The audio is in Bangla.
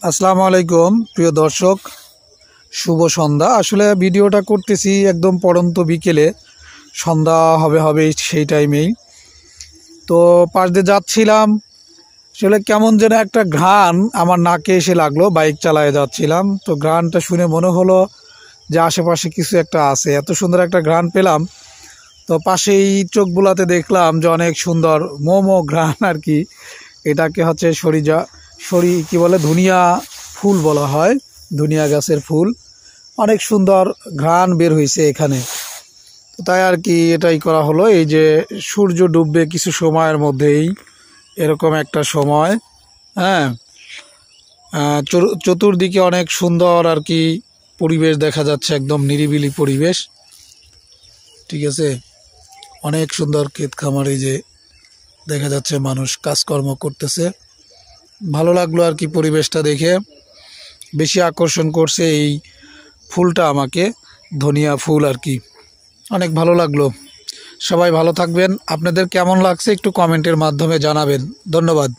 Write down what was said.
আসসালামু আলাইকুম প্রিয় দর্শক, শুভ সন্ধ্যা। আসলে ভিডিওটা করতেছি একদম পড়ন্ত বিকেলে, সন্ধ্যা হবে সেই টাইমেই। তো পাশ দিয়ে যাচ্ছিলাম, আসলে কেমন যেন একটা ঘ্রাণ আমার নাকে এসে লাগলো। বাইক চালায় যাচ্ছিলাম, তো ঘ্রাণটা শুনে মনে হলো যে আশেপাশে কিছু একটা আছে। এত সুন্দর একটা ঘ্রাণ পেলাম, তো পাশেই চোখ বুলাতে দেখলাম যে অনেক সুন্দর মোমো ঘ্রাণ আর কি। এটাকে হচ্ছে কি বলে, ধুনিয়া ফুল বলা হয়, ধুনিয়া গাছের ফুল। অনেক সুন্দর ঘ্রাণ বের হয়েছে এখানে। তো তাই আর কি এটাই করা হলো। এই যে সূর্য ডুববে কিছু সময়ের মধ্যেই, এরকম একটা সময়। হ্যাঁ, চতুর্দিকে অনেক সুন্দর আর কি পরিবেশ দেখা যাচ্ছে, একদম নিরিবিলি পরিবেশ। ঠিক আছে, অনেক সুন্দর ক্ষেত খামার, এই যে দেখা যাচ্ছে মানুষ কাজকর্ম করতেছে। ভালো লাগলো আর কি পরিবেশটা দেখে। বেশি আকর্ষণ করছে এই ফুলটা আমাকে, ধনিয়া ফুল আর কি। অনেক ভালো লাগলো। সবাই ভালো থাকবেন। আপনাদের কেমন লাগছে একটু কমেন্টের মাধ্যমে জানাবেন। ধন্যবাদ।